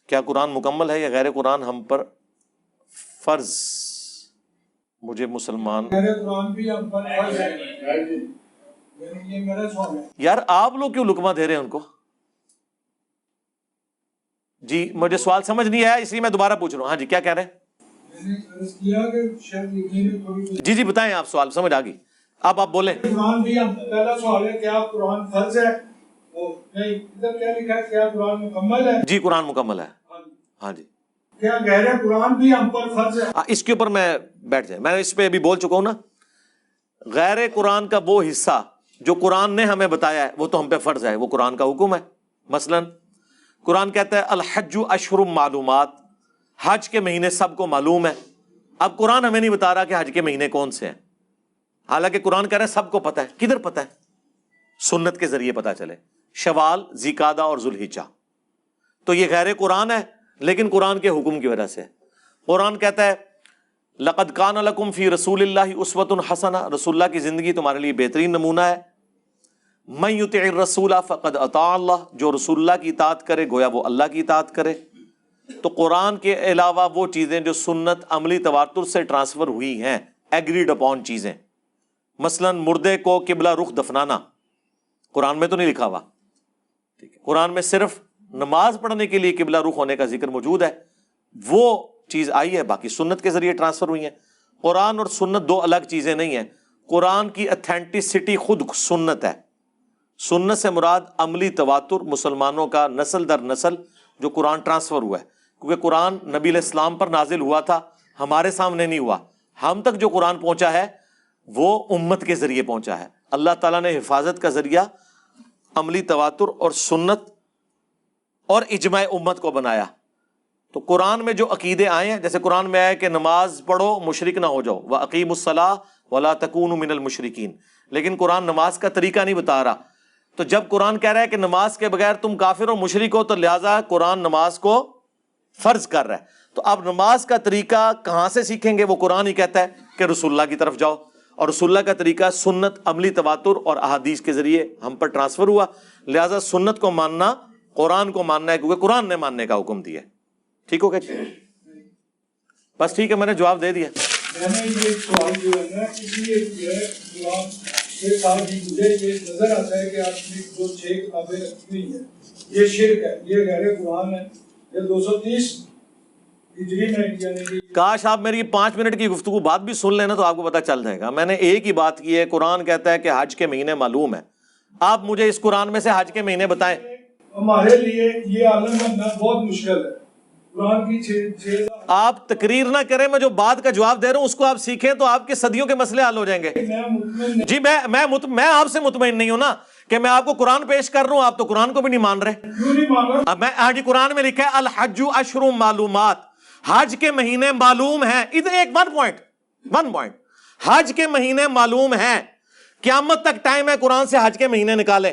کیا قرآن مکمل ہے یا غیر قرآن ہم پر فرض؟ مجھے مسلمان غیر قرآن بھی ہم پر فرض ہے، یہ میرا سوال ہے۔ یار آپ لوگ کیوں لقمہ دے رہے ہیں ان کو؟ جی مجھے سوال سمجھ نہیں آیا اس لیے میں دوبارہ پوچھ رہا ہوں. ہاں جی کیا کہہ رہے ہیں؟ میں نے عرض کیا کہ شاید لکھنے میں تھوڑی جی بتائیں، آپ سوال سمجھ آ گئی، اب آپ بولیں. قرآن بھی ہم پہلا سوال ہے کیا قرآن فرض ہے؟ وہ نہیں، ادھر کیا لکھا ہے کیا قرآن مکمل ہے؟ جی قرآن مکمل ہے. ہاں جی. کیا غیر قرآن بھی ہم پر فرض ہے؟ اس کے اوپر میں بیٹھ جائیں، میں اس پہ ابھی بول چکا ہوں نا. غیر قرآن کا وہ حصہ جو قرآن نے ہمیں بتایا ہے وہ تو ہم پہ فرض ہے، وہ قرآن کا حکم ہے. مثلا قرآن کہتا ہے الحج اشہر معلومات، حج کے مہینے سب کو معلوم ہے. اب قرآن ہمیں نہیں بتا رہا کہ حج کے مہینے کون سے ہیں، حالانکہ قرآن کہہ رہا ہے سب کو پتہ ہے. کدھر پتہ ہے؟ سنت کے ذریعے پتہ چلے، شوال، ذیقعدہ اور ذوالحجہ. تو یہ غیر قرآن ہے لیکن قرآن کے حکم کی وجہ سے. قرآن کہتا ہے لقد کان لکم فی رسول اللہ اسوۃ حسنہ، رسول اللہ کی زندگی تمہارے لیے بہترین نمونہ ہے. من یطع الرسول فقد اطاع اللہ، جو رسول اللہ کی اطاعت کرے گویا وہ اللہ کی اطاعت کرے. تو قرآن کے علاوہ وہ چیزیں جو سنت عملی تواتر سے ٹرانسفر ہوئی ہیں، ایگریڈ اپون چیزیں، مثلا مردے کو قبلہ رخ دفنانا، قرآن میں تو نہیں لکھا ہوا. ٹھیک ہے، قرآن میں صرف نماز پڑھنے کے لیے قبلہ رخ ہونے کا ذکر موجود ہے، وہ چیز آئی ہے، باقی سنت کے ذریعے ٹرانسفر ہوئی ہیں. قرآن اور سنت دو الگ چیزیں نہیں ہیں. قرآن کی اتھینٹسٹی خود سنت ہے. سنت سے مراد عملی تواتر، مسلمانوں کا نسل در نسل جو قرآن ٹرانسفر ہوا ہے، کیونکہ قرآن نبی علیہ السلام پر نازل ہوا تھا، ہمارے سامنے نہیں ہوا. ہم تک جو قرآن پہنچا ہے وہ امت کے ذریعے پہنچا ہے. اللہ تعالیٰ نے حفاظت کا ذریعہ عملی تواتر اور سنت اور اجماع امت کو بنایا. تو قرآن میں جو عقیدے آئے ہیں، جیسے قرآن میں آیا کہ نماز پڑھو مشرک نہ ہو جاؤ، وَأَقِیمُوا الصَّلَاةَ وَلَا تَكُونُوا مِنَ الْمُشْرِكِينَ، لیکن قرآن نماز کا طریقہ نہیں بتا رہا. تو جب قرآن کہہ رہا ہے کہ نماز کے بغیر تم کافر و مشرک ہو، تو لہٰذا قرآن نماز کو فرض کر رہا ہے. تو اب نماز کا طریقہ کہاں سے سیکھیں گے؟ وہ قرآن ہی کہتا ہے کہ رسول اللہ کی طرف جاؤ، اور رسول اللہ کا طریقہ سنت عملی تواتر اور احادیث کے ذریعے ہم پر ٹرانسفر ہوا. لہٰذا سنت کو ماننا قرآن کو ماننا ہے، کیونکہ قرآن نے ماننے کا حکم دیا ہے. ٹھیک ہو گیا؟ بس ٹھیک ہے، میں نے جواب دے دیا. میں نے یہ سوال جو ہے نا اس لیے جو ہے جواب کے ساتھ بھی مجھے یہ نظر آتا ہے کہ آپ نے جو 6 کتابیں رکھی ہوئی ہیں یہ شرک ہے، یہ غیر قرآن ہے، یہ 230 ہجری میں یعنی کہ کاش آپ میری 5 منٹ کی گفتگو بات بھی سن لینا تو آپ کو پتہ چل جائے گا. میں نے ایک ہی بات کی ہے، قرآن کہتا ہے کہ حج کے مہینے معلوم ہے. آپ مجھے اس قرآن میں سے حج کے مہینے بتائیں. ہمارے لیے یہ عالم بننا بہت مشکل ہے. قرآن کی 6 آپ تقریر نہ کریں، میں جو بات کا جواب دے رہا ہوں اس کو آپ سیکھیں تو آپ کے صدیوں کے مسئلے حل ہو جائیں گے. جی میں آپ سے مطمئن نہیں ہوں نا کہ میں آپ کو قرآن پیش کر رہا ہوں، آپ تو قرآن کو بھی نہیں مان رہے. کیوں نہیں مان رہا؟ اب ہاں جی قرآن میں لکھا ہے الحج اشہر معلومات، حج کے مہینے معلوم ہیں. ادھر ایک ون پوائنٹ حج کے مہینے معلوم ہیں. قیامت تک ٹائم ہے قرآن سے حج کے مہینے نکالیں،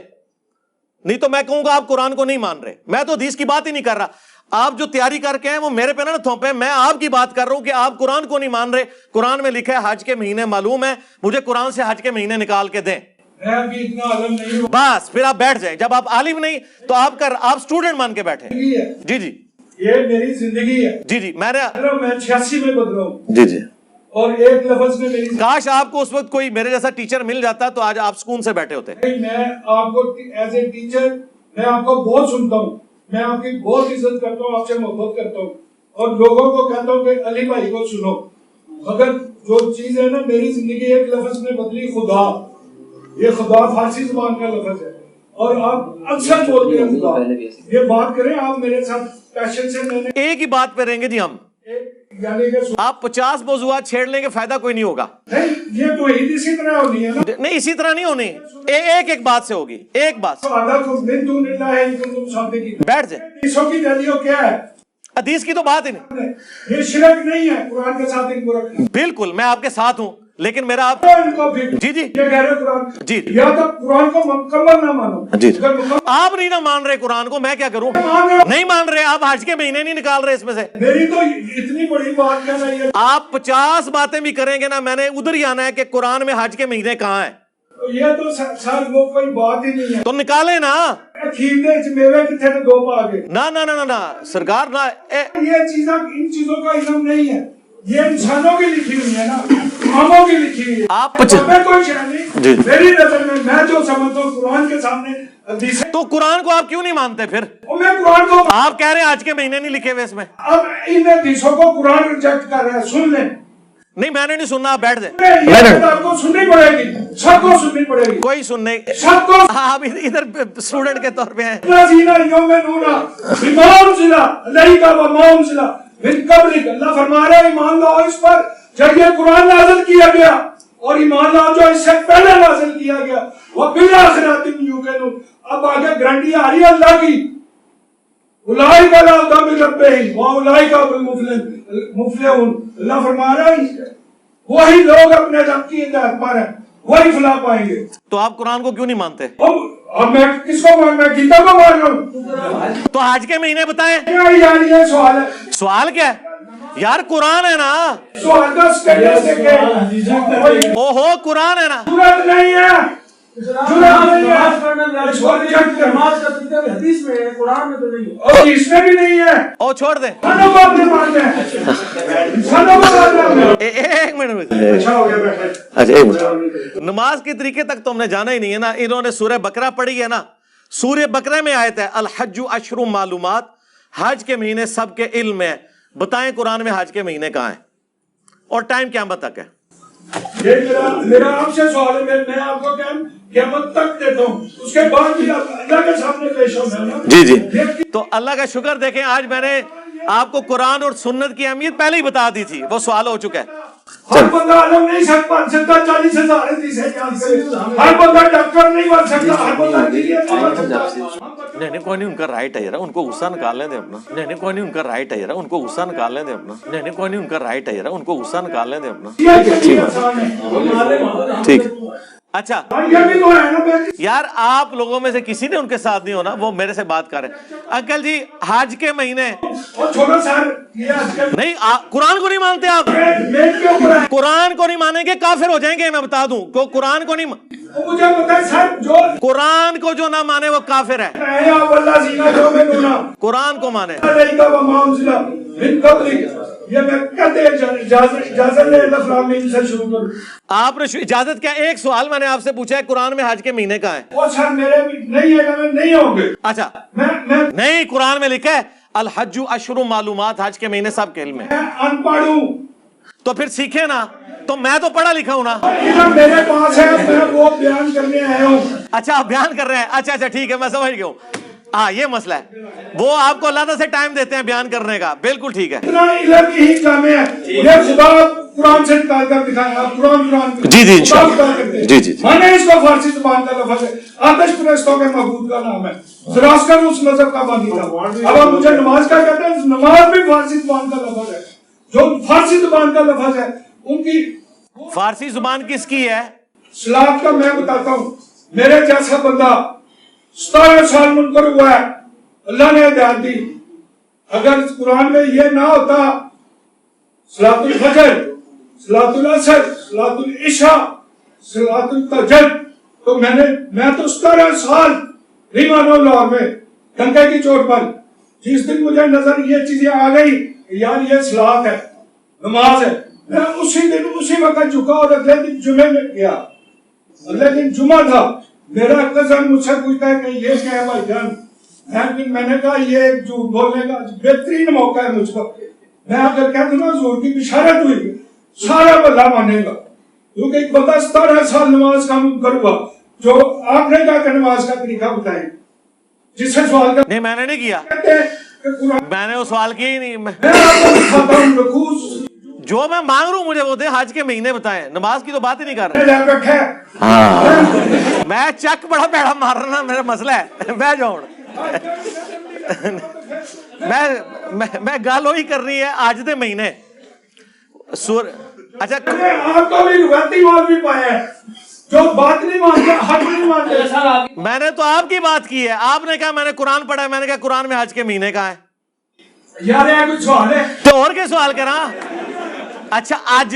نہیں تو میں کہوں گا آپ قرآن کو نہیں مان رہے. میں تو حدیث کی بات ہی نہیں کر رہا. آپ جو تیاری کر کے ہیں وہ میرے پہ نہ تھوپیں. میں آپ کی بات کر رہا ہوں کہ آپ قرآن کو نہیں مان رہے. قرآن میں لکھا ہے حج کے مہینے معلوم ہیں، مجھے قرآن سے حج کے مہینے نکال کے دیں. میں ابھی اتنا عالم نہیں ہوں. بس پھر آپ بیٹھ جائیں. جب آپ عالم نہیں تو آپ اسٹوڈنٹ مان کے بیٹھے. جی یہ میری زندگی ہے. جی میں 86 میں بدلا ہوں. جی اور ایک لفظ میں میری کاش آپ کو اس وقت کوئی میرے جیسا ٹیچر مل جاتا تو آج آپ سکون سے بیٹھے ہوتے. میں آپ کو ایز اے ٹیچر میں آپ کو بہت سنتا ہوں، میں آپ کی بہت عزت کرتا ہوں، آپ سے محبت کرتا ہوں، اور لوگوں کو کہتا ہوں کہ علی بھائی کو سنو. مگر جو چیز ہے نا میری زندگی ایک لفظ میں بدلی، خدا. یہ خدا فارسی زبان کا لفظ ہے اور آپ اکثر بولتے ہیں خدا. یہ بات کریں آپ میرے ساتھ پیشن سے. میں نے ایک ہی بات پہ رہیں گے جی ہم، یعنی کہ آپ 50 موضوعات چھیڑ لیں گے فائدہ کوئی نہیں ہوگا. نہیں یہ تو عید اسی طرح ہونی ہے نا. نہیں اسی طرح نہیں ہونی، ایک بات سے ہوگی. ایک بات بیٹھ جائیں. حدیثوں کی دلیل کیا ہے؟ حدیث کی تو بات ہی نہیں. یہ شرک نہیں ہے قرآن کے ساتھ ان کو رکھنا. بالکل میں آپ کے ساتھ ہوں، لیکن میرا آپ جی یہ کہہ رہے قرآن جی یا تو قرآن کو مکمل نہ مانو. جی آپ نہیں نہ مان رہے قرآن کو، میں کیا کروں؟ نہیں مان رہے آپ، حج کے مہینے نہیں نکال رہے اس میں سے. میری تو اتنی بڑی بات کہنا ہے. آپ 50 باتیں بھی کریں گے نا، میں نے ادھر ہی آنا ہے کہ قرآن میں حج کے مہینے کہاں ہیں. یہ تو سر وہ کوئی بات ہی نہیں ہے. تو نکالے نا. کھیر دے میوے کتنے تو دو پا گئے. نہ سرکار نہ. یہ چیزیں ان چیزوں کا علم نہیں ہے. یہ انسانوں کی لکھی ہوئی ہے نا, اماموں کی لکھی ہوئی ہے. آپ میں کوئی شے نہیں, میری نظر میں جو سمجھتا ہوں قرآن کے سامنے حدیث. تو قرآن کو آپ کیوں نہیں مانتے پھر؟ میں قرآن کو, آپ کہہ رہے ہیں آج کے مہینے نہیں لکھے ہوئے اس میں. اب ان حدیثوں کو قرآن ریجیکٹ کر رہے ہیں, سن لیں. نہیں میں نے نہیں سننا, آپ بیٹھ دیں. آپ کو سننی پڑے گی, سب کو سننی پڑے گی. کوئی سننے, سب کو. آپ ادھر اسٹوڈنٹ کے طور پہ ہیں. اللہ فرما رہا ہے ایمان لاؤ اس پر جب یہ قرآن نازل کیا گیا, اور ایمان لاؤ جو اس سے پہلے نازل کیا گیا. وہ بالآخرۃ ہم یوقنون. اب آگے گارنٹی آ رہی ہے اللہ کی, اولئک علی ھدی من ربہم واولئک هم المفلحون. اللہ فرما رہا ہے وہی لوگ اپنے رب کی ہدایت پر ہیں, وہی فلاح پائیں گے. تو آپ قرآن کو کیوں نہیں مانتے؟ اب میں کس کو مان, میں گیتا کو مان رہا ہوں. تو حج کے مہینے بتائیں. یار یہ سوال ہے. سوال کیا ہے یار؟ قرآن ہے نا. سوال کا سٹیٹس دیکھیں. اوہو قرآن ہے نا. ضرورت نہیں ہے, اور اس میں بھی نہیں ہے. او چھوڑ دیں, ایک منٹ. اچھا ایک منٹ. نماز کے طریقے تک تو ہم نے جانا ہی نہیں ہے نا. انہوں نے سورہ بقرہ پڑھی ہے نا, سورہ بقرہ میں آیت ہے الحج اشہر معلومات, حج کے مہینے سب کے علم ہے. بتائیں قرآن میں حج کے مہینے کہاں ہیں اور ٹائم قیامت تک ہے؟ میرا آپ سے سوال ہے, میں آپ کو قیامت تک دیتا ہوں, اس کے بعد بھی اللہ کے سامنے پیش ہونا ہے. جی تو اللہ کا شکر دیکھیں, آج میں نے آپ کو قرآن اور سنت کی اہمیت پہلے ہی بتا دی تھی, وہ سوال ہو چکا ہے. ہر بندہ عالم نہیں سکتا 40,000 حدیثیں جان سے, ہر بندہ ڈاکٹر نہیں بن سکتا, ہر بندہ انجینئر نہیں بن سکتا. نہیں کوئی نہیں, ان کا رائٹ ہے یار, ان کو غصہ نکالنے دیں اپنا. نہیں کوئی نہیں, ان کا رائٹ ہے یار, ان کو غصہ نکالنے دیں اپنا. نہیں کوئی نہیں, ان کا رائٹ ہے یار, ان کو غصہ نکالنے دیں اپنا. ٹھیک. اچھا یار, آپ لوگوں میں سے کسی نے ان کے ساتھ نہیں ہونا, وہ میرے سے بات کر رہے ہیں. انکل جی حج کے مہینے نہیں, قرآن کو نہیں مانتے آپ. قرآن کو نہیں مانیں گے کافر ہو جائیں گے, میں بتا دوں. قرآن کو نہیں, قرآن کو جو نہ مانے وہ کافر ہے. قرآن کو مانے. آپ نے اجازت کیا؟ ایک سوال میں نے آپ سے پوچھا ہے, قرآن میں حج کے مہینے کہاں ہیں؟ اچھا نہیں, قرآن میں لکھا ہے الحج اشہر معلومات, حج کے مہینے سب کے علم ہے. ان پڑھ ہوں تو پھر سیکھے نا, تو میں تو پڑھا لکھا ہوں نا. میرے پاس ہے, میں وہ بیان کرنے آیا ہوں. اچھا آپ بیان کر رہے ہیں, اچھا ٹھیک ہے, میں سمجھ گیا ہوں. ہاں یہ مسئلہ ہے, وہ آپ کو اللہ سے ٹائم دیتے ہیں بیان کرنے کا, بالکل ٹھیک ہے. اتنا علم یہی کام ہے, یہ خدا قرآن سے نکال کر دکھائیں. قرآن جی جی مانے اس کو فارسی زبان کا لفظ ہے, آتش پرستوں کے معبود کا نام ہے. زراسکر اس مذہب کا بانی تھا. اب آپ مجھے نماز کا کہتے ہیں, نماز بھی فارسی زبان کا لفظ ہے. جو فارسی زبان کا لفظ ہے ان کی فارسی زبان کس کی ہے؟ صلاۃ کا میں بتاتا ہوں. میرے جیسا بندہ 17 سال منکر ہوا ہے, اللہ نے ہدایت دی. اگر قرآن میں یہ نہ ہوتا صلاۃ الفجر, صلاۃ العصر, صلاۃ العشاء, صلاۃ التہجد, تو میں تو 17 سال ریمانو لاہور میں گنگے کی چوٹ پر, جس دن مجھے نظر یہ چیزیں آ گئی یار یہ صلاۃ ہے, نماز ہے, میں اسی دن اسی وقت جھکا اور اگلے دن جمعے میں گیا. اگلے دن جمعہ تھا, میرا کزن مجھ سے پوچھتا ہے کہ یہ کیا ہے بھائی جان, میں نے کہا یہ جھوٹ بولنے کا بہترین موقع ہے مجھ کو. میں اگر کہہ دوں نا حضور کی بشارت ہوئی, سارا بندہ مانے گا, کیونکہ ایک بندہ 17 سال نماز کا منکر ہوا. جو آپ نے کہا کہ نماز کا طریقہ بتائیں, جس سے سوال نہیں میں نے نہیں کیا, میں نے وہ سوال کیا ہی نہیں. جو میں مانگ رہا ہوں مجھے وہ دے, حج کے مہینے بتائیں, نماز کی تو بات ہی نہیں کر رہے. میں چک بڑا پیڑا مار رہا نا, میرا مسئلہ ہے. میں جاؤں میں گل وہی کر رہی ہے آج دے مہینے سور. اچھا آپ کو بھی روایتی بات بھی پایا ہے, جو بات نہیں مانتے حج نہیں مانتے. میں نے تو آپ کی بات کی ہے, آپ نے کہا میں نے قرآن پڑھا ہے, میں نے کہا قرآن میں حج کے مہینے کہاں ہے. یار یہ کوئی سوال ہے تو اور کیا سوال کرا. اچھا آج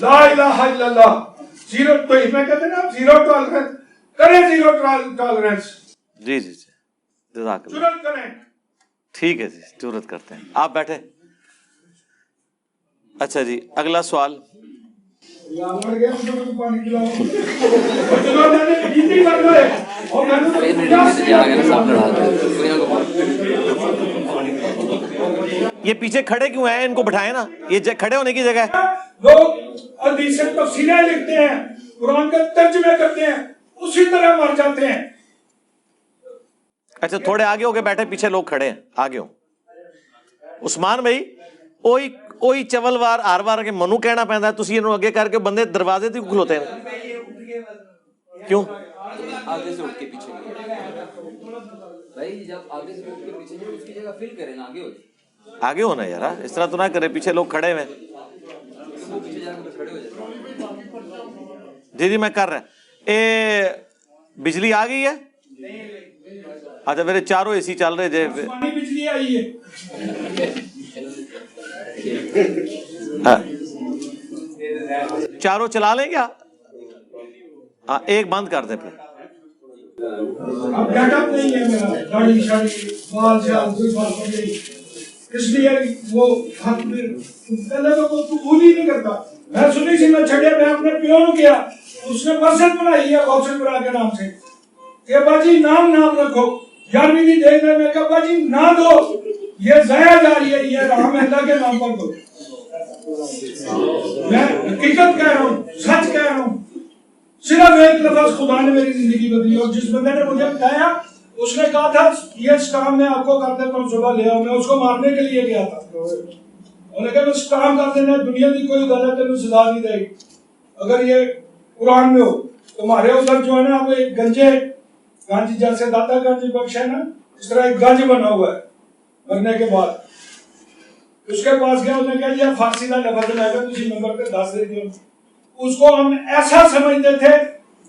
لا الہ الا اللہ. زیرو تو اس میں کہتے ہیں نا زیرو ٹالرنس کریں, زیرو ٹالرنس. جی جی جی جزاک اللہ. جرات کریں. ٹھیک ہے جی, ضرورت کرتے ہیں. آپ بیٹھے. اچھا جی, اگلا سوال. پانی پلاؤ. میں نے ڈیوٹی کر رہے اور میں یہ پیچھے کھڑے کیوں ہیں؟ ان کو بٹھائیں نا, یہ کھڑے ہونے کی جگہ ہے. لوگ حدیث تفسیریں لکھتے ہیں, قرآن کا ترجمے کرتے ہیں, اسی طرح مر جاتے ہیں. اچھا تھوڑے آگے ہو کے بیٹھے, پیچھے لوگ کھڑے ہیں, آگے ہو. عثمان بھائی اوہی چول وار ہر وار کے منو کہنا پیندا ہے, تسی انہوں اگے کر کے بندے دروازے تے کھلوتے ہیں کیوں؟ آگے سے اٹھ کے پیچھے بھائی, جب آگے سے اٹھ کے پیچھے اس کی جگہ فل کریں نا, آگے ہو جائے. آگے ہونا یار, اس طرح تو نہ کرے, پیچھے لوگ کھڑے ہوئے. پیچھے جا کے کھڑے ہو جاتے. جی جی میں کر رہا. بجلی آ گئی ہے؟ اچھا میرے چاروں اے سی چل رہے جے. بجلی آئی ہے. چاروں چلا لیں کیا؟ ہاں ایک بند کر دیں پھر. اب گیٹ اپ نہیں ہے میرا, داڑھی شاڑھی بال شال کوئی بات نہیں, اس لیے وہ حق میں پہلے تو قبول ہی نہیں کرتا. میں سنی سی میں چھڑیا, میں اپنے پیو نو کیا, اس نے مسجد بنائی ہے غوث برا کے نام سے کہ باجی نام رکھو. 11ویں کی دیر میں کہا باجی نہ دو, یہ ضائع جا رہی ہے, یہ رحم اللہ کے نام پر دو. میں حقیقت کہہ رہا ہوں, سچ کہہ رہا ہوں. صرف ایک لفظ خدا نے میری زندگی بدلی, اور جس بندے نے مجھے بتایا اس نے کہا تھا یہ کام میں آپ کو کر دیتا ہوں, صبح لے آؤ. میں اس کو مارنے کے لیے گیا تھا, اور لیکن اس کام کر دینا, دنیا کی کوئی غلط ہے سزا نہیں دے گی. اگر یہ قرآن میں ہو, تمہارے ادھر جو ہے نا وہ ایک گنج جیسے داتا گنج بخش ہے نا, اس طرح ایک گنج بنا ہوا ہے مرنے کے بعد. اس کے پاس گیا, اس نے کہا یہ فارسی کا لفظ لے کر تسی نمبر پہ 10 دے دیو. اس کو ہم ایسا سمجھتے تھے,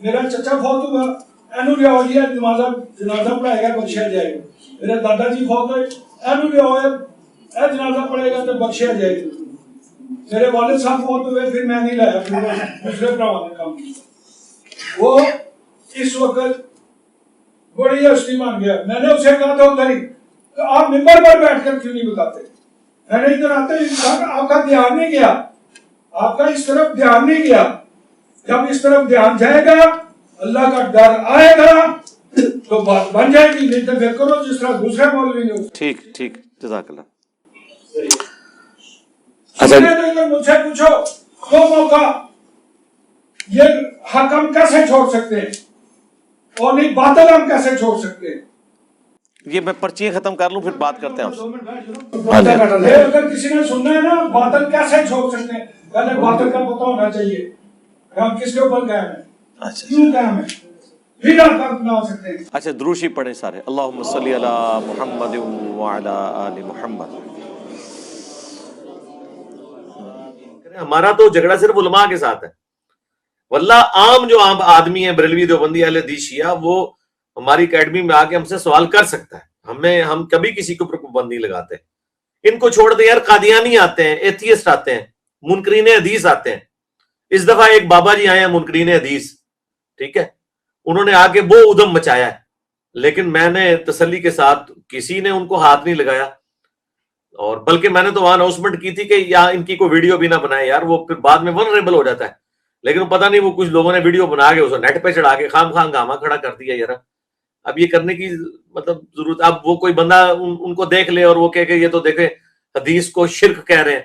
میرا چچا فوت ہوا, اینو لیا ہو گیا جنازہ پڑھائے گا بخشیا جائے گا. میرے دادا جی فوت ہوئے, اینو لیا ہو اے جنازہ پڑھے گا تو بخشیا جائے گا. میرے والد صاحب فوت ہوئے, پھر میں نہیں لایا, پھر دوسرے بھراؤں نے کام کیا. وہ اس وقت بڑی ہستی مان گیا. میں نے اسے کہا تھا ادھر ہی, تو آپ ممبر پر بیٹھ کر کیوں نہیں بتاتے؟ میں نے ادھر آتے ہی آپ کا دھیان نہیں گیا, آپ کا اس طرف دھیان نہیں گیا. جب اس طرف دھیان جائے گا, اللہ کا ڈر آئے گا تو بات بن جائے گی. نہیں تو پھر کرو جس طرح دوسرے مولوی نے. ٹھیک جزاک اللہ. اچھا مجھ سے پوچھو دو موقع یہ حق ہم کیسے چھوڑ سکتے ہیں, اور نہیں باطل ہم کیسے چھوڑ سکتے ہیں؟ یہ میں پرچیاں ختم کر لوں پھر بات کرتے ہیں آپ سے. اگر کسی نے سننا ہے نا باطل کیسے چھوڑ سکتے ہیں, پہلے باطل کا پتہ ہونا چاہیے ہم کس کے اوپر قائم ہیں, کیوں قائم ہیں, پھر آپ اپنا سکتے ہیں. اچھا دروشی پڑھیں سارے. اللہم صلی علی محمد وعلی آل محمد. ہمارا تو جھگڑا صرف علماء کے ساتھ ہے, واللہ عام جو عام آدمی ہیں بریلوی دیوبندی اہل حدیث شیعہ, وہ ہماری اکیڈمی میں آ کے ہم سے سوال کر سکتا ہے. ہم کبھی کسی کے اوپر پابند نہیں لگاتے. ان کو چھوڑ دیں یار, قادیانی آتے ہیں, ایتھیسٹ آتے ہیں, منکرین حدیث آتے ہیں. اس دفعہ ایک بابا جی آئے ہیں منکرین حدیث, ٹھیک ہے, انہوں نے آ کے وہ ادھم مچایا ہے, لیکن میں نے تسلی کے ساتھ, کسی نے ان کو ہاتھ نہیں لگایا, اور بلکہ میں نے تو وہاں اناؤنسمنٹ کی تھی کہ یہاں ان کی کوئی ویڈیو بھی نہ بنائے یار, وہ پھر بعد میں ولنریبل ہو جاتا ہے. لیکن پتہ نہیں وہ کچھ لوگوں نے ویڈیو بنا کے اسے نیٹ پہ چڑھا کے خام گاما کھڑا کر دیا. یار اب یہ کرنے کی مطلب ضرورت, اب وہ کوئی بندہ ان کو دیکھ لے اور وہ کہے کہ یہ تو دیکھیں حدیث کو شرک کہہ رہے ہیں,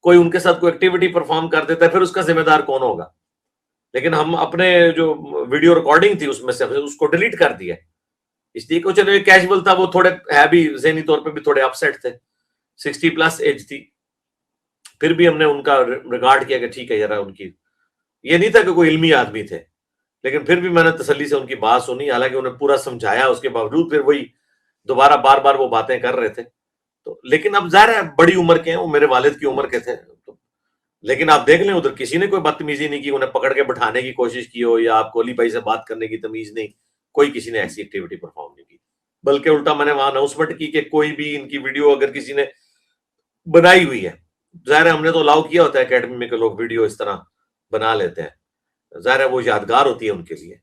کوئی ان کے ساتھ کوئی ایکٹیویٹی پرفارم کر دیتا ہے, پھر اس کا ذمہ دار کون ہوگا؟ لیکن ہم اپنے جو ویڈیو ریکارڈنگ تھی اس میں سے اس کو ڈیلیٹ کر دیا, اس لیے کہ چلو یہ کیجول تھا, وہ تھوڑے ہے بھی ذہنی طور پہ بھی تھوڑے اپسیٹ تھے, 60+ ایج تھی. پھر بھی ہم نے ان کا ریگارڈ کیا کہ ٹھیک ہے یار, ان کی یہ نہیں تھا کہ کوئی علمی آدمی تھے, لیکن پھر بھی میں نے تسلی سے ان کی بات سنی, حالانکہ انہیں پورا سمجھایا, اس کے باوجود پھر وہی دوبارہ بار وہ باتیں کر رہے تھے. تو لیکن اب ظاہر ہے بڑی عمر کے ہیں, وہ میرے والد کی عمر کے تھے, لیکن آپ دیکھ لیں ادھر کسی نے کوئی بدتمیزی نہیں کی, انہیں پکڑ کے بٹھانے کی کوشش کی ہو, یا آپ کو علی بھائی سے بات کرنے کی تمیز نہیں, کوئی کسی نے ایسی ایکٹیویٹی پرفارم نہیں کی. بلکہ الٹا میں نے وہاں اناؤنسمنٹ کی کہ کوئی بھی ان کی ویڈیو اگر کسی نے بنائی ہوئی ہے, ظاہر ہے ہم نے تو الاؤ کیا ہوتا ہے اکیڈمی میں کہ لوگ ویڈیو اس طرح بنا لیتے ہیں. ظاہر ہے وہ یادگار ہوتی ہے ان کے لیے.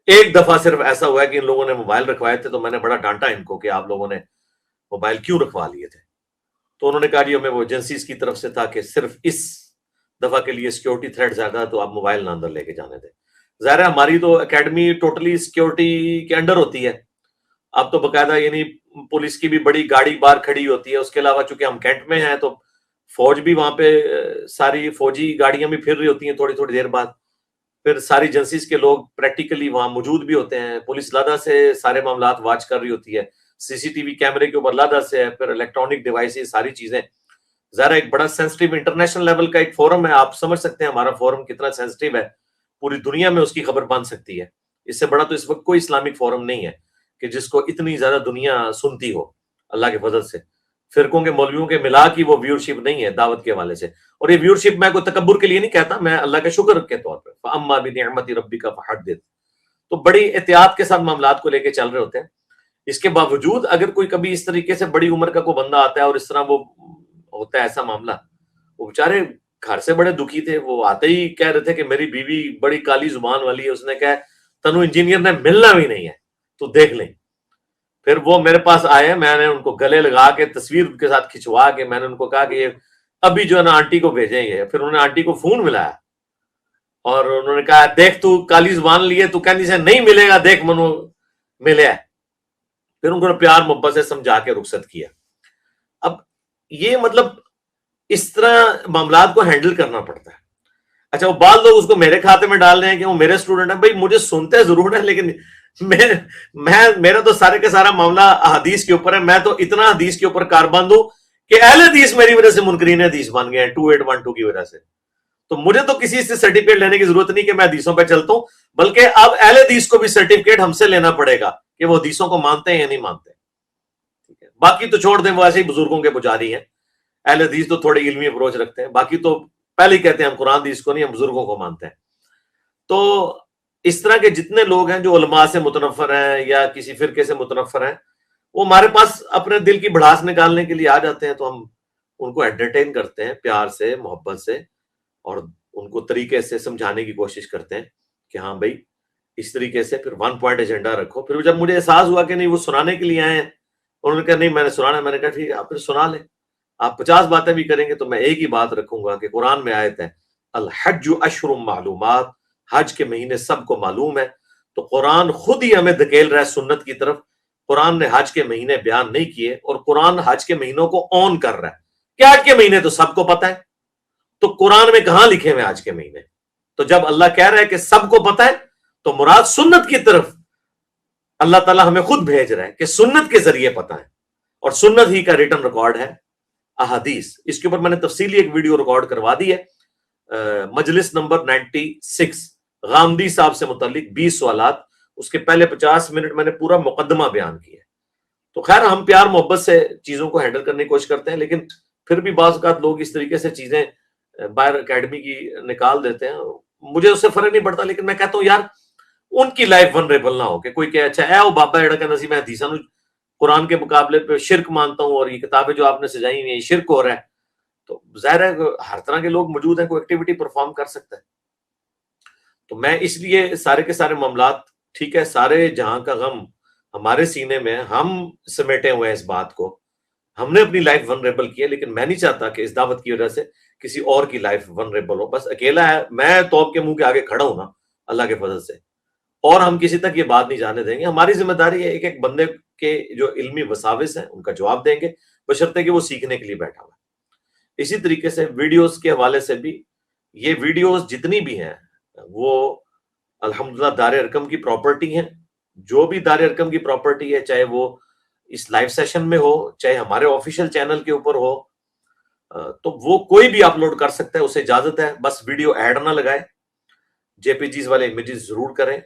ایک دفعہ صرف ایسا ہوا ہے کہ ان لوگوں نے موبائل رکھوائے تھے تو میں نے بڑا ڈانٹا ان کو کہ آپ لوگوں نے موبائل کیوں رکھوا لیے تھے. تو انہوں نے کہا جی ہمیں وہ ایجنسیز کی طرف سے تھا کہ صرف اس دفعہ کے لیے سیکیورٹی تھریٹ زیادہ ہے تو آپ موبائل نہ اندر لے کے جانے دیں. ظاہر ہے ہماری تو اکیڈمی ٹوٹلی سیکیورٹی کے انڈر ہوتی ہے. اب تو باقاعدہ یعنی پولیس کی بھی بڑی گاڑی باہر کھڑی ہوتی ہے. اس کے علاوہ چونکہ ہم کینٹ میں ہیں تو فوج بھی وہاں پہ ساری فوجی گاڑیاں بھی پھر رہی ہوتی ہیں تھوڑی تھوڑی دیر بعد. پھر ساری ایجنسیز کے لوگ پریکٹیکلی وہاں موجود بھی ہوتے ہیں. پولیس لادہ سے سارے معاملات واچ کر رہی ہوتی ہے. سی سی ٹی وی کیمرے کے اوپر لادہ سے ہے. پھر الیکٹرانک ڈیوائسز ساری چیزیں. ظاہر ایک بڑا سینسٹیو انٹرنیشنل لیول کا ایک فورم ہے. آپ سمجھ سکتے ہیں ہمارا فورم کتنا سینسٹیو ہے. پوری دنیا میں اس کی خبر بن سکتی ہے. اس سے بڑا تو اس وقت کوئی اسلامک فورم نہیں ہے کہ جس کو اتنی زیادہ دنیا سنتی ہو اللہ کے فضل سے. فرقوں کے مولویوں کے ملا کی وہ ویورشپ نہیں ہے دعوت کے حوالے سے. اور یہ ویورشپ میں کوئی تکبر کے لیے نہیں کہتا, میں اللہ کے شکر کے طور پہ فَأَمَّا بِنِعْمَتِ رَبِّكَ فَحَدِّثْ. تو بڑی احتیاط کے ساتھ معاملات کو لے کے چل رہے ہوتے ہیں. اس کے باوجود اگر کوئی کبھی اس طریقے سے بڑی عمر کا کوئی بندہ آتا ہے اور اس طرح وہ ہوتا ہے ایسا معاملہ, وہ بیچارے گھر سے بڑے دکھی تھے. وہ آتے ہی کہہ رہے تھے کہ میری بیوی بڑی کالی زبان والی ہے, اس نے کہا تنو انجینئر نے ملنا بھی نہیں ہے تو دیکھ لیں. پھر وہ میرے پاس آئے, میں نے ان کو گلے لگا کے تصویر کے ساتھ کھنچوا کے میں نے ان کو کہا کہ یہ ابھی جو ہے نا آنٹی کو بھیجیں گے. پھر انہوں نے آنٹی کو فون ملایا اور انہوں نے کہا دیکھ تو کالی زبان لیے تو کہنی سے نہیں ملے گا, دیکھ منو ملے. پھر ان کو پیار محبت سے سمجھا کے رخصت کیا. اب یہ مطلب اس طرح معاملات کو ہینڈل کرنا پڑتا ہے. اچھا وہ بعض لوگ اس کو میرے کھاتے میں ڈال رہے ہیں کہ وہ میرے اسٹوڈنٹ ہیں. بھائی مجھے سنتے ضرور ہیں لیکن میرا تو سارے کا سارا معاملہ حدیث کے اوپر ہے. میں تو اتنا حدیث کے اوپر کاربند ہوں کہ اہل حدیث میری وجہ سے منکرین حدیث بن گئے ہیں 2812 کی وجہ سے. تو مجھے تو کسی سے سرٹیفکیٹ لینے کی ضرورت نہیں کہ میں حدیثوں پہ چلتا ہوں, بلکہ اب اہل حدیث کو بھی سرٹیفکیٹ ہم سے لینا پڑے گا کہ وہ حدیثوں کو مانتے ہیں یا نہیں مانتے. ٹھیک ہے, باقی تو چھوڑ دیں, وہ ایسے ہی بزرگوں کے پجاری ہیں. اہل حدیث تو تھوڑی علمی اپروچ رکھتے ہیں, باقی تو پہلے ہی کہتے ہیں ہم قرآن حدیث کو نہیں, ہم بزرگوں کو مانتے ہیں. تو اس طرح کے جتنے لوگ ہیں جو علماء سے متنفر ہیں یا کسی فرقے سے متنفر ہیں, وہ ہمارے پاس اپنے دل کی بھڑاس نکالنے کے لیے آ جاتے ہیں. تو ہم ان کو انٹرٹین کرتے ہیں پیار سے, محبت سے, اور ان کو طریقے سے سمجھانے کی کوشش کرتے ہیں کہ ہاں بھائی اس طریقے سے. پھر 1 پوائنٹ ایجنڈا رکھو. پھر جب مجھے احساس ہوا کہ نہیں وہ سنانے کے لیے آئے ہیں, انہوں نے کہا نہیں میں نے سنانا ہے, میں نے کہا ٹھیک ہے آپ پھر سنا لیں. آپ 50 باتیں بھی کریں گے تو میں ایک ہی بات رکھوں گا کہ قرآن میں آیت ہے الحج اشہر معلومات, حج کے مہینے سب کو معلوم ہے. تو قرآن خود ہی ہمیں دھکیل رہا ہے سنت کی طرف. قرآن نے حج کے مہینے بیان نہیں کیے اور قرآن حج کے مہینوں کو آن کر رہا ہے کہ حج کے مہینے تو سب کو پتہ ہے. تو قرآن میں کہاں لکھے ہوئے حج کے مہینے؟ تو جب اللہ کہہ رہا ہے کہ سب کو پتہ ہے تو مراد سنت کی طرف اللہ تعالیٰ ہمیں خود بھیج رہا ہے کہ سنت کے ذریعے پتہ ہے, اور سنت ہی کا ریٹن ریکارڈ ہے احادیث. اس کے اوپر میں نے تفصیلی ایک ویڈیو ریکارڈ کروا دی ہے, مجلس نمبر 96 غامدی صاحب سے متعلق 20 سوالات. اس کے پہلے 50 منٹ میں نے پورا مقدمہ بیان کیا. تو خیر ہم پیار محبت سے چیزوں کو ہینڈل کرنے کی کوشش کرتے ہیں, لیکن پھر بھی بعض اوقات لوگ اس طریقے سے چیزیں باہر اکیڈمی کی نکال دیتے ہیں. مجھے اس سے فرق نہیں پڑتا, لیکن میں کہتا ہوں یار ان کی لائف ونریبل نہ ہو کہ کوئی کہ اچھا اے او بابا ایڑا کا نصیب ہے حدیثاں قرآن کے مقابلے پہ شرک مانتا ہوں اور یہ کتابیں جو آپ نے سجائی ہوئی ہیں یہ شرک ہو رہا ہے. تو ظاہر ہے ہر طرح کے لوگ موجود ہیں, کوئی ایکٹیویٹی پرفارم کر سکتا ہے. تو میں اس لیے سارے کے سارے معاملات ٹھیک ہے, سارے جہاں کا غم ہمارے سینے میں, ہم سمیٹے ہوئے ہیں اس بات کو, ہم نے اپنی لائف ونریبل کی ہے, لیکن میں نہیں چاہتا کہ اس دعوت کی وجہ سے کسی اور کی لائف ونریبل ہو. بس اکیلا ہے, میں توپ کے منہ کے آگے کھڑا ہوں نا اللہ کے فضل سے, اور ہم کسی تک یہ بات نہیں جانے دیں گے. ہماری ذمہ داری ہے ایک ایک بندے کے جو علمی وساوس ہیں ان کا جواب دیں گے, بشرطے کہ وہ سیکھنے کے لیے بیٹھا ہوا ہے. اسی طریقے سے ویڈیوز کے حوالے سے بھی, یہ ویڈیوز جتنی بھی ہیں وہ الحمدللہ دار ارقم کی پراپرٹی ہیں. جو بھی دار ارقم کی پراپرٹی ہے, چاہے وہ اس لائیو سیشن میں ہو, چاہے ہمارے آفیشیل چینل کے اوپر ہو, تو وہ کوئی بھی اپلوڈ کر سکتا ہے, اسے اجازت ہے. بس ویڈیو ایڈ نہ لگائے, جے پی جیز والے امیجز ضرور کریں.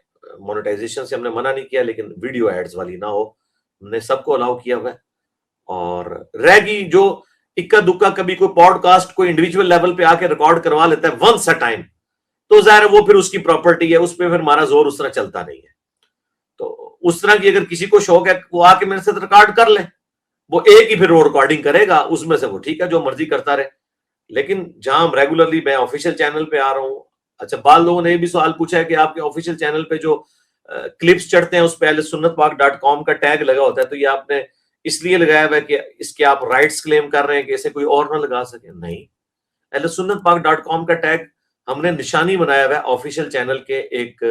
مونیٹائزیشن سے ہم نے منع نہیں کیا, لیکن ویڈیو ایڈز والی نہ ہو. ہم نے سب کو الاؤ کیا ہوا ہے. اور رہ گئی جو اکا دکا کبھی کوئی پوڈ کاسٹ کوئی انڈیویجول لیول پہ آ کے ریکارڈ کروا لیتا ہے ونس اے ٹائم, تو ظاہر ہے وہ پھر اس کی پراپرٹی ہے, اس پہ پھر ہمارا زور اس طرح چلتا نہیں ہے. تو اس طرح کی اگر کسی کو شوق ہے وہ آ کے میرے ساتھ ریکارڈ کر لیں, وہ ایک ہی پھر وہ ریکارڈنگ کرے گا, اس میں سے وہ ٹھیک ہے جو مرضی کرتا رہے. لیکن جہاں ہم ریگولرلی, میں آفیشیل چینل پہ آ رہا ہوں, اچھا بعض لوگوں نے یہ بھی سوال پوچھا ہے کہ آپ کے آفیشیل چینل پہ جو کلپس چڑھتے ہیں اس پہ اہل سنت پاک .com کا ٹیگ لگا ہوتا ہے، تو یہ آپ نے اس لیے لگایا ہوا ہے کہ اس کے آپ رائٹس کلیم کر رہے ہیں کہ اسے کوئی اور نہ لگا سکے؟ نہیں، اہل سنت پاک .com کا ٹیگ ہم نے نشانی بنایا ہوا ہے آفیشیل چینل کے ایک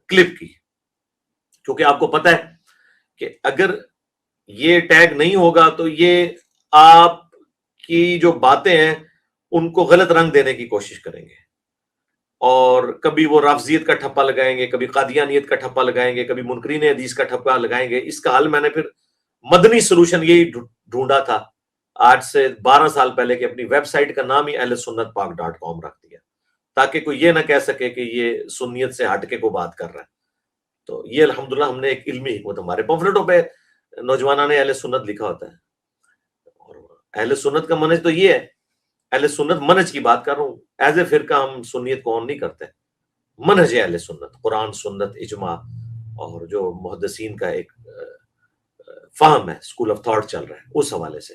کلپ کی، کیونکہ آپ کو پتہ ہے کہ اگر یہ ٹیگ نہیں ہوگا تو یہ آپ کی جو باتیں ہیں ان کو غلط رنگ دینے کی کوشش کریں گے، اور کبھی وہ رافضیت کا ٹھپا لگائیں گے، کبھی قادیانیت کا ٹھپا لگائیں گے، کبھی منکرین حدیث کا ٹھپا لگائیں گے۔ اس کا حل میں نے پھر مدنی سلوشن یہی ڈھونڈا تھا آج سے 12 سال پہلے، کہ اپنی ویب سائٹ کا نام ہی اہل سنت پاک .com رکھ دیا، تاکہ کوئی یہ نہ کہہ سکے کہ یہ سنیت سے ہٹ کے کو بات کر رہا ہے۔ تو یہ الحمدللہ ہم نے ایک علمی حکمت، ہمارے پمفلٹوں پہ نوجوانوں نے اہل سنت لکھا ہوتا ہے، اور اہل سنت کا منہج تو یہ ہے، اہل سنت منہج کی بات کر رہا ہوں، ایز اے فرقہ ہم سنیت کو آن نہیں کرتے، منہج اہل سنت قرآن سنت اجماع، اور جو محدثین کا ایک فہم ہے، اسکول آف تھاٹ چل رہا ہے، اس حوالے سے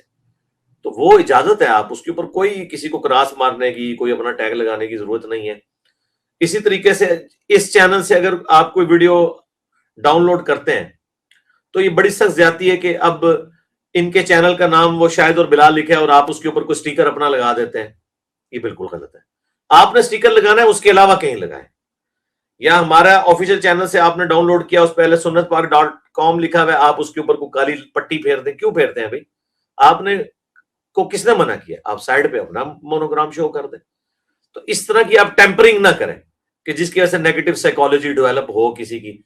تو وہ اجازت ہے، آپ اس کے اوپر کوئی کسی کو کراس مارنے کی، کوئی اپنا ٹیگ لگانے کی ضرورت نہیں ہے۔ اسی طریقے سے اس چینل سے اگر آپ کوئی ویڈیو ڈاؤن لوڈ کرتے ہیں تو یہ بڑی سخت زیادتی ہے کہ اب ان کے چینل کا نام وہ شاہد اور بلال لکھے اور آپ اس کے اوپر کوئی سٹیکر اپنا لگا دیتے ہیں، یہ بالکل غلط ہے۔ آپ نے سٹیکر لگانا ہے، اس کے علاوہ کہیں لگائیں، یا ہمارا آفیشیل چینل سے آپ نے ڈاؤن لوڈ کیا، اس پہ اہل سنت پاک .com لکھا ہوا ہے، آپ اس کے اوپر کوئی کالی پٹی پھیر دیں، کیوں پھیرتے ہیں بھائی؟ آپ نے کو کس نے منع کیا؟ آپ سائڈ پہ اپنا مونوگرام شو کر دیں۔ تو اس طرح کی آپ ٹیمپرنگ نہ کریں کہ جس کی وجہ سے نیگیٹو سائیکالوجی ڈیولپ ہو کسی کی۔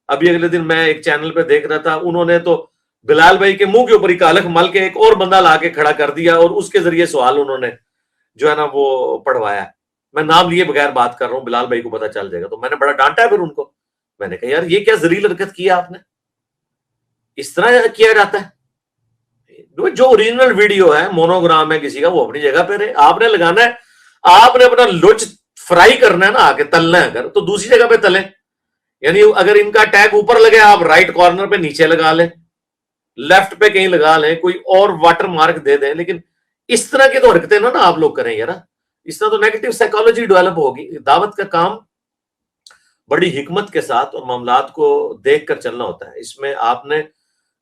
ابھی اگلے دن میں ایک چینل پہ دیکھ رہا تھا، انہوں نے تو بلال بھائی کے منہ کے اوپر ہی کالک مل کے ایک اور بندہ لا کے کھڑا کر دیا، اور اس کے ذریعے سوال انہوں نے جو ہے نا وہ پڑھوایا۔ میں نام لیے بغیر بات کر رہا ہوں، بلال بھائی کو پتا چل جائے گا، تو میں نے بڑا ڈانٹا ہے پھر ان کو، میں نے کہا یار یہ کیا ذلیل حرکت کیا آپ نے، اس طرح کیا جاتا ہے؟ جو اوریجنل ویڈیو ہے، مونوگرام ہے کسی کا، وہ اپنی جگہ پہ رہے، آپ نے لگانا ہے، آپ نے اپنا لچ فرائی کرنا ہے نا، آ کے تلنا ہے اگر تو دوسری جگہ پہ تلیں، یعنی اگر ان کا ٹیگ اوپر لگے آپ رائٹ کارنر پہ نیچے لگا لیں، لیفٹ پہ کہیں لگا لیں، کوئی اور واٹر مارک دے دیں، لیکن اس طرح کی تو حرکتیں نا آپ لوگ کریں یار، اس طرح تو نیگیٹو سائیکالوجی ڈیولپ ہوگی۔ دعوت کا کام بڑی حکمت کے ساتھ اور معاملات کو دیکھ کر چلنا ہوتا ہے، اس میں آپ نے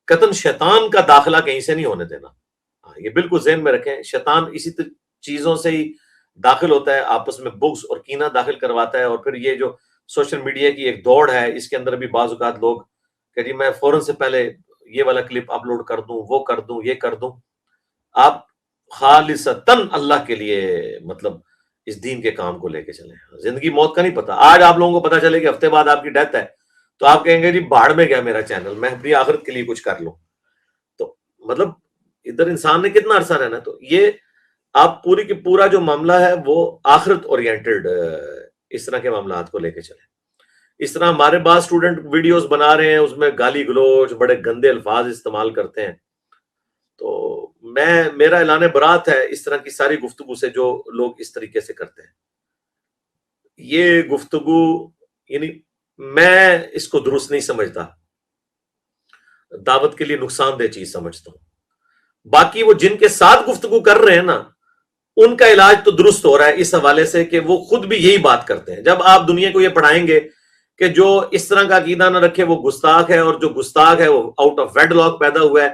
قطعاً شیطان کا داخلہ کہیں سے نہیں ہونے دینا، یہ بالکل ذہن میں رکھیں۔ شیطان اسی چیزوں سے ہی داخل ہوتا ہے، آپس میں بغض اور کینہ داخل کرواتا ہے، اور پھر یہ جو سوشل میڈیا کی ایک دوڑ ہے، اس کے اندر بھی بعض اوقات لوگ کہ جی میں فوراً سے پہلے یہ والا کلپ اپلوڈ کر دوں، وہ کر دوں، یہ کر دوں۔ آپ خالصتاً اللہ کے لیے مطلب اس دین کے کام کو لے کے چلیں، زندگی موت کا نہیں پتا۔ آج آپ لوگوں کو پتا چلے کہ ہفتے بعد آپ کی ڈیتھ ہے تو آپ کہیں گے جی بھاڑ میں گیا میرا چینل، میں اپنی آخرت کے لیے کچھ کر لوں۔ تو مطلب ادھر انسان نے کتنا عرصہ رہنا، تو یہ آپ پوری کی پورا جو معاملہ ہے وہ آخرت اورینٹڈ اس طرح کے معاملات کو لے کے چلیں۔ اس طرح ہمارے بعض اسٹوڈنٹ ویڈیوز بنا رہے ہیں، اس میں گالی گلوچ، بڑے گندے الفاظ استعمال کرتے ہیں، تو میرا اعلان برات ہے اس طرح کی ساری گفتگو سے جو لوگ اس طریقے سے کرتے ہیں۔ یہ گفتگو یعنی میں اس کو درست نہیں سمجھتا، دعوت کے لیے نقصان دہ چیز سمجھتا ہوں۔ باقی وہ جن کے ساتھ گفتگو کر رہے ہیں نا، ان کا علاج تو درست ہو رہا ہے اس حوالے سے کہ وہ خود بھی یہی بات کرتے ہیں۔ جب آپ دنیا کو یہ پڑھائیں گے کہ جو اس طرح کا عقیدہ نہ رکھے وہ گستاخ ہے، اور جو گستاخ ہے وہ آؤٹ آف ویڈ لاک پیدا ہوا ہے،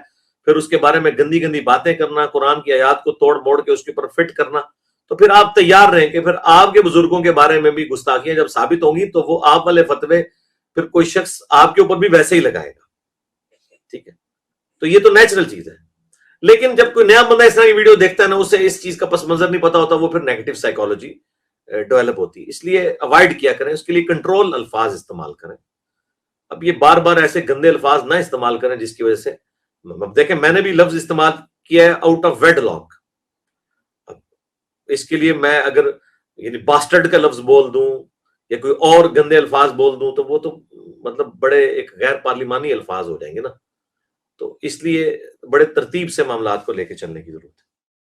پھر اس کے بارے میں گندی گندی باتیں کرنا، قرآن کی آیات کو توڑ موڑ کے اس کے اوپر فٹ کرنا، تو پھر آپ تیار رہیں کہ پھر آپ کے بزرگوں کے بارے میں بھی گستاخیاں جب ثابت ہوں گی تو وہ آپ والے فتوے پھر کوئی شخص آپ کے اوپر بھی ویسے ہی لگائے گا، ٹھیک ہے؟ تو یہ تو نیچرل چیز ہے۔ لیکن جب کوئی نیا بندہ اس طرح کی ویڈیو دیکھتا ہے نا، اسے اس چیز کا پس منظر نہیں پتا ہوتا، وہ پھر نیگیٹو سائیکالوجی ڈیولپ ہوتی ہے، اس لیے اوائڈ کیا کریں، اس کے لیے کنٹرول الفاظ استعمال کریں۔ اب یہ بار بار ایسے گندے الفاظ نہ استعمال کریں جس کی وجہ سے، اب دیکھیں میں نے بھی لفظ استعمال کیا ہے آؤٹ آف ویڈ لاک، اس کے لیے میں اگر یعنی باسٹرڈ کا لفظ بول دوں یا کوئی اور گندے الفاظ بول دوں تو وہ تو مطلب بڑے ایک غیر پارلیمانی الفاظ ہو جائیں گے نا، تو اس لیے بڑے ترتیب سے معاملات کو لے کے چلنے کی ضرورت ہے۔